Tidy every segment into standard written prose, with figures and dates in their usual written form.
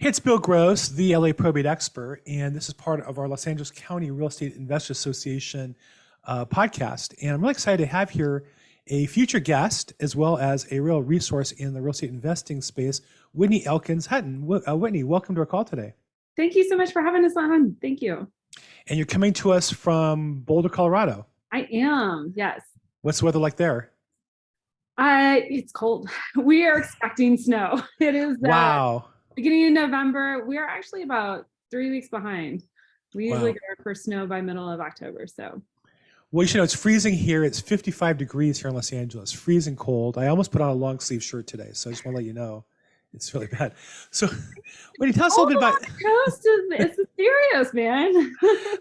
Hey, it's Bill Gross, the LA probate expert, and this is part of our Los Angeles County Real Estate Investors Association podcast. And I'm really excited to have here a future guest as well as a real resource in the real estate investing space, Whitney Elkins-Hutten. Whitney, welcome to our call today. Thank you so much for having us on. Thank you. And you're coming to us from Boulder, Colorado. I am, yes. What's the weather like there? It's cold. We are expecting snow. It is Wow. Beginning of November. We are actually about 3 weeks behind. We usually get our first snow by middle of October. So, well, you know, it's freezing here. It's 55 degrees here in Los Angeles, freezing cold. I almost put on a long sleeve shirt today. So I just want to let you know it's really bad. So when you tell us a little bit about coast it's serious, man.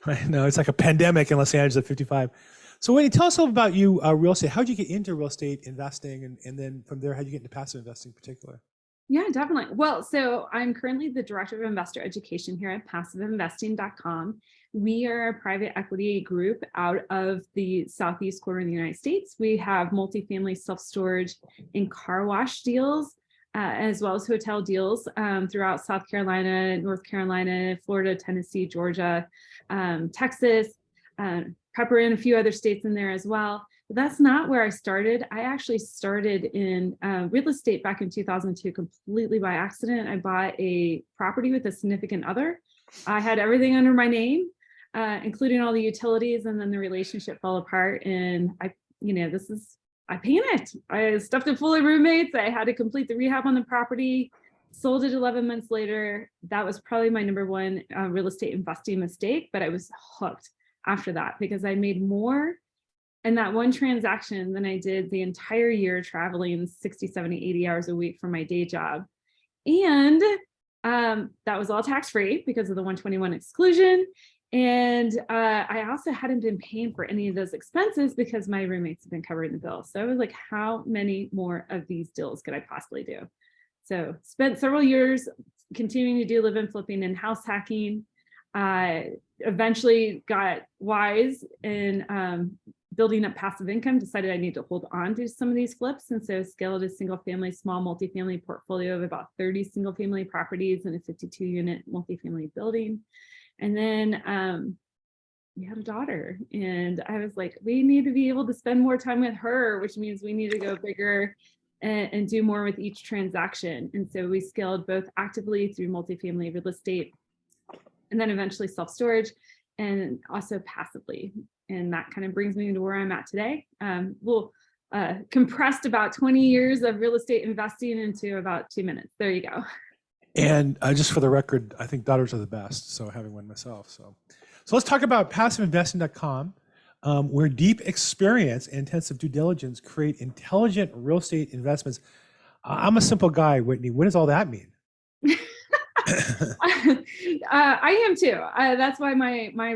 I know it's like a pandemic in Los Angeles at 55. So when you tell us a little about you, real estate, how'd you get into real estate investing? And then from there, how'd you get into passive investing in particular? Yeah, definitely. Well, so I'm currently the Director of Investor Education here at PassiveInvesting.com. We are a private equity group out of the Southeast corner of the United States. We have multifamily self-storage and car wash deals, as well as hotel deals throughout South Carolina, North Carolina, Florida, Tennessee, Georgia, Texas, pepper in a few other states in there as well. But that's not where I started. I actually started in real estate back in 2002, completely by accident. I bought a property with a significant other. I had everything under my name, including all the utilities, and then the relationship fell apart. And I panicked. I stuffed it full of roommates. I had to complete the rehab on the property, sold it 11 months later. That was probably my number one real estate investing mistake, but I was hooked after that because I made more in that one transaction than I did the entire year traveling 60, 70, 80 hours a week for my day job. And that was all tax-free because of the 121 exclusion. And I also hadn't been paying for any of those expenses because my roommates have been covering the bill. So I was like, how many more of these deals could I possibly do? So spent several years continuing to do live-in flipping and house hacking. Eventually got wise in building up passive income, decided I need to hold on to some of these flips. And so scaled a small multifamily portfolio of about 30 single family properties in a 52 unit multifamily building. And then we had a daughter and I was like, we need to be able to spend more time with her, which means we need to go bigger and do more with each transaction. And so we scaled both actively through multifamily real estate and then eventually self-storage and also passively. And that kind of brings me to where I'm at today. We'll compressed about 20 years of real estate investing into about 2 minutes. There you go. And just for the record, I think daughters are the best. So having one myself. So let's talk about PassiveInvesting.com, where deep experience and intensive due diligence create intelligent real estate investments. I'm a simple guy, Whitney. What does all that mean? I am too. That's why my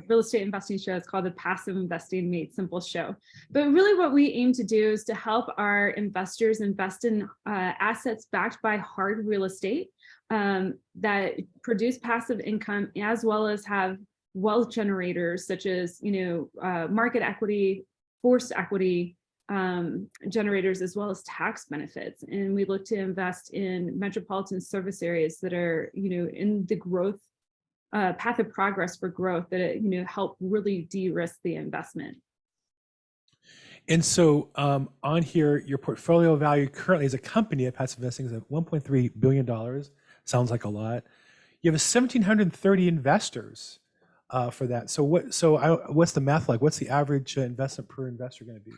real estate investing show is called the Passive Investing Made Simple Show. But really what we aim to do is to help our investors invest in assets backed by hard real estate that produce passive income, as well as have wealth generators such as, market equity, forced equity, generators, as well as tax benefits. And we look to invest in metropolitan service areas that are, in the growth path of progress for growth that, help really de-risk the investment. And so on here, your portfolio value currently as a company at Passive Investing is at $1.3 billion. Sounds like a lot. You have 1,730 investors for that. So what's the math like? What's the average investment per investor going to be?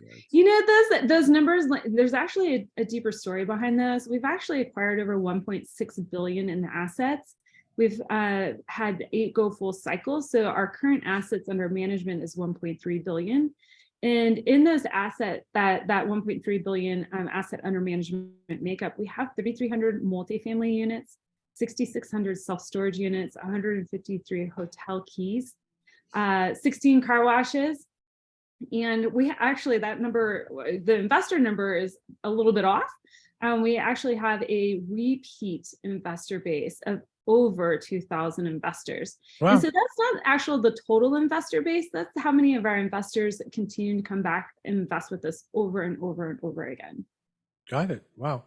Those numbers, there's actually a deeper story behind those. We've actually acquired over 1.6 billion in assets. We've had 8 go full cycles. So our current assets under management is 1.3 billion. And in those assets, that 1.3 billion asset under management makeup, we have 3,300 multifamily units, 6,600 self-storage units, 153 hotel keys, 16 car washes. And we actually, that number, the investor number is a little bit off. We actually have a repeat investor base of over 2,000 investors. Wow. And so that's not actual the total investor base. That's how many of our investors continue to come back and invest with us over and over and over again. Got it. Wow.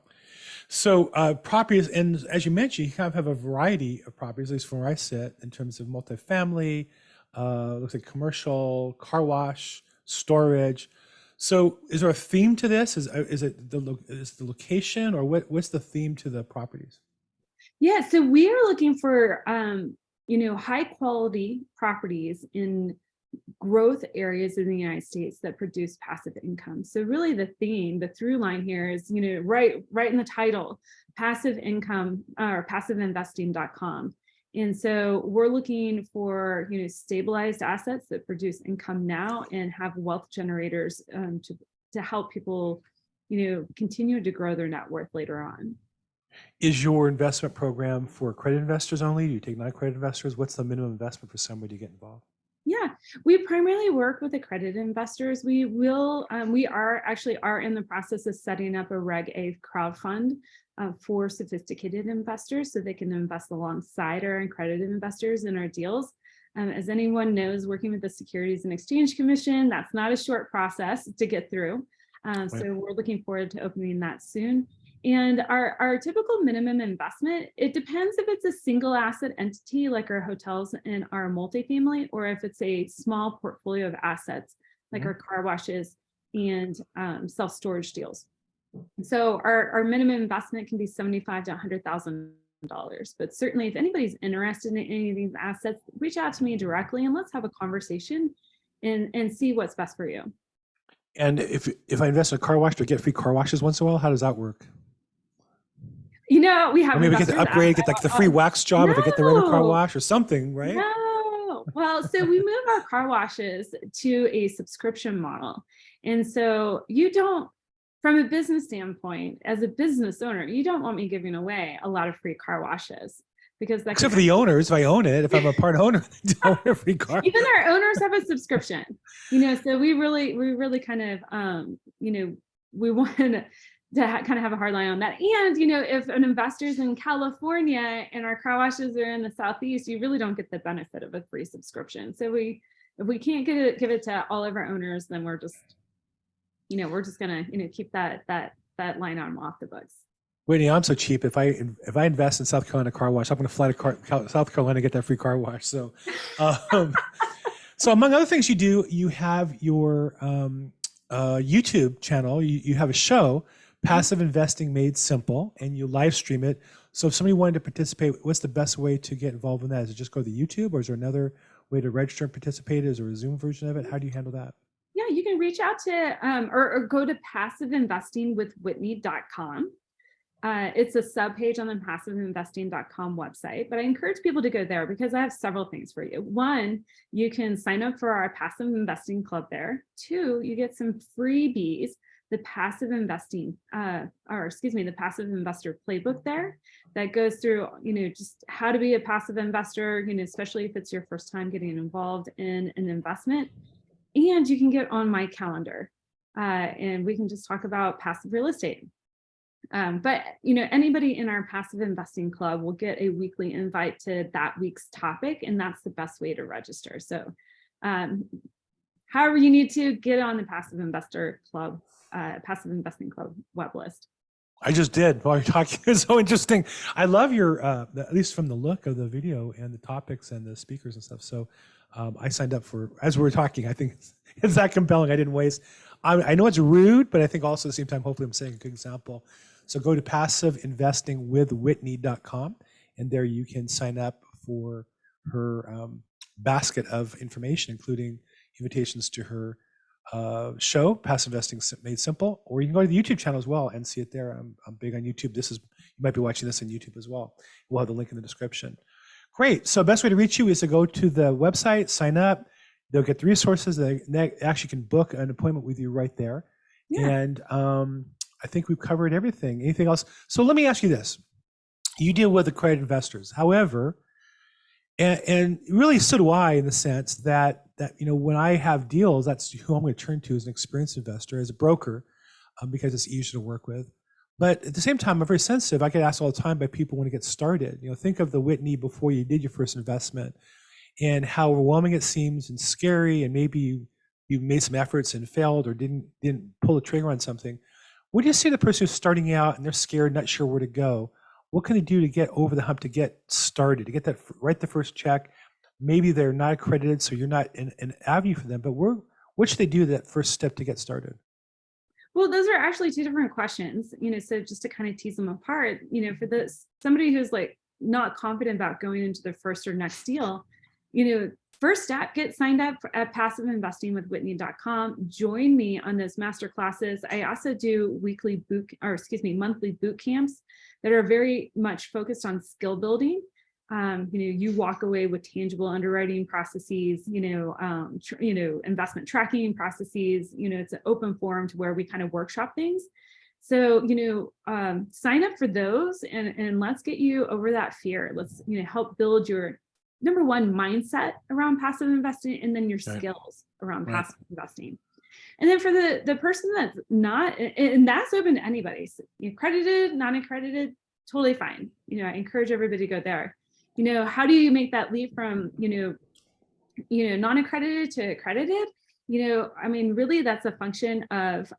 So properties, and as you mentioned, you kind of have a variety of properties, at least from where I sit, in terms of multifamily, looks like commercial, car wash, storage. So is there a theme to this? Is it is the location, or what's the theme to the properties? Yeah, so we are looking for high quality properties in growth areas in the United States that produce passive income. So really the theme, the through line here is, right in the title, passive income or passiveinvesting.com. And so we're looking for, stabilized assets that produce income now and have wealth generators to help people, continue to grow their net worth later on. Is your investment program for accredited investors only? Do you take non-accredited investors? What's the minimum investment for somebody to get involved? Yeah, we primarily work with accredited investors. We are actually in the process of setting up a Reg A crowd fund for sophisticated investors so they can invest alongside our accredited investors in our deals. As anyone knows, working with the Securities and Exchange Commission, that's not a short process to get through. So we're looking forward to opening that soon. And our typical minimum investment, it depends if it's a single asset entity like our hotels and our multifamily, or if it's a small portfolio of assets like our car washes and self-storage deals. So our minimum investment can be $75,000 to $100,000. But certainly if anybody's interested in any of these assets, reach out to me directly and let's have a conversation and see what's best for you. And if I invest in a car wash, do I get free car washes once in a while? How does that work? We have. Or maybe get the upgrade, get like the free wax job if I get the regular car wash or something, right? No. Well, so we move our car washes to a subscription model. And so you don't, from a business standpoint, as a business owner, you don't want me giving away a lot of free car washes because except for the owners, if I own it, if I'm a part owner, they don't have free car. Even our owners have a subscription, so we really kind of, we want to kind of have a hard line on that. And, if an investor's in California and our car washes are in the Southeast, you really don't get the benefit of a free subscription. So if we can't give it to all of our owners, then we're just gonna, keep that line item off the books. Whitney, I'm so cheap. If I invest in South Carolina car wash, I'm going to fly to South Carolina to get that free car wash. So, so among other things you do, you have your YouTube channel. You have a show, Passive Investing Made Simple, and you live stream it. So if somebody wanted to participate, what's the best way to get involved in that? Is it just go to YouTube, or is there another way to register and participate? Is there a Zoom version of it? How do you handle that? Yeah, you can reach out to or go to passiveinvestingwithwhitney.com. It's a subpage on the passiveinvesting.com website, but I encourage people to go there because I have several things for you. One, you can sign up for our passive investing club there. Two, you get some freebies, the passive investing, the passive investor playbook there that goes through, just how to be a passive investor, especially if it's your first time getting involved in an investment. And you can get on my calendar and we can just talk about passive real estate. But anybody in our passive investing club will get a weekly invite to that week's topic, and that's the best way to register. So however you need to get on the passive investing club web list. I just did while you're talking. It's so interesting. I love your, at least from the look of the video and the topics and the speakers and stuff. So I signed up for, as we were talking, I think it's that compelling. I didn't waste. I know it's rude, but I think also at the same time, hopefully I'm saying a good example. So go to passiveinvestingwithwhitney.com, and there you can sign up for her basket of information, including invitations to her show, Passive Investing Made Simple, or you can go to the YouTube channel as well and see it there. I'm big on YouTube. You might be watching this on YouTube as well. We'll have the link in the description. Great. So best way to reach you is to go to the website, sign up. They'll get the resources. They actually can book an appointment with you right there. Yeah. And I think we've covered everything. Anything else? So let me ask you this. You deal with accredited investors. However, and really so do I, in the sense that when I have deals, that's who I'm going to turn to as an experienced investor, as a broker, because it's easier to work with. But at the same time, I'm very sensitive. I get asked all the time by people when it gets started. Think of the Whitney before you did your first investment, and how overwhelming it seems and scary, and maybe you made some efforts and failed or didn't pull the trigger on something. What do you say to the person who's starting out and they're scared, not sure where to go? What can they do to get over the hump, to get started, to get that, write the first check? Maybe they're not accredited, so you're not an avenue for them, but what should they do that first step to get started? Well, those are actually two different questions, so just to kind of tease them apart, for this somebody who's like not confident about going into their first or next deal, first step, get signed up at passiveinvestingwithwhitney.com. Join me on those master classes. I also do monthly boot camps that are very much focused on skill building. You walk away with tangible underwriting processes, investment tracking processes. It's an open forum to where we kind of workshop things. So, sign up for those and let's get you over that fear. Let's, help build your number one mindset around passive investing, and then your skills around passive investing. And then for the person that's not, and that's open to anybody, so, accredited, non-accredited, totally fine. I encourage everybody to go there. How do you make that leap from, non-accredited to accredited? Really that's a function of,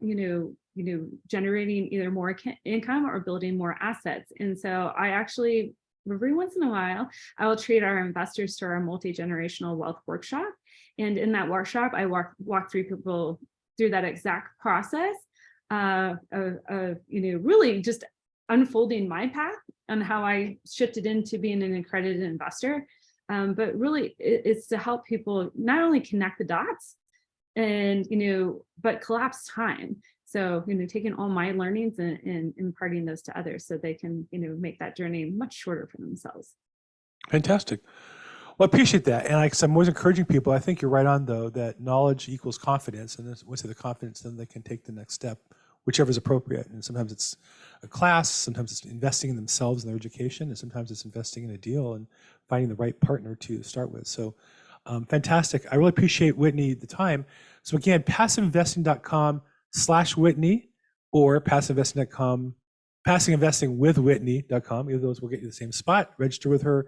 generating either more income or building more assets. And so I actually, every once in a while, I will treat our investors to our multi-generational wealth workshop. And in that workshop, I walk through people through that exact process of really just unfolding my path on how I shifted into being an accredited investor. But really it's to help people not only connect the dots and, but collapse time. So, taking all my learnings and imparting those to others so they can, make that journey much shorter for themselves. Fantastic. Well, I appreciate that. And I'm always encouraging people, I think you're right on though, that knowledge equals confidence. And once they have the confidence, then they can take the next step, whichever is appropriate. And sometimes it's a class, sometimes it's investing in themselves and their education, and sometimes it's investing in a deal and finding the right partner to start with. So fantastic. I really appreciate, Whitney, the time. So again, passiveinvesting.com/Whitney or passiveinvesting.com, passiveinvestingwithwhitney.com. Either of those will get you the same spot. Register with her.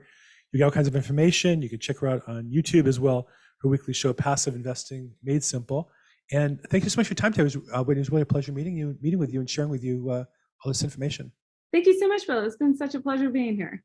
You get all kinds of information. You can check her out on YouTube as well. Her weekly show, Passive Investing Made Simple. And thank you so much for your time today. Whitney, it was really a pleasure meeting with you and sharing with you all this information. Thank you so much, Bill. It's been such a pleasure being here.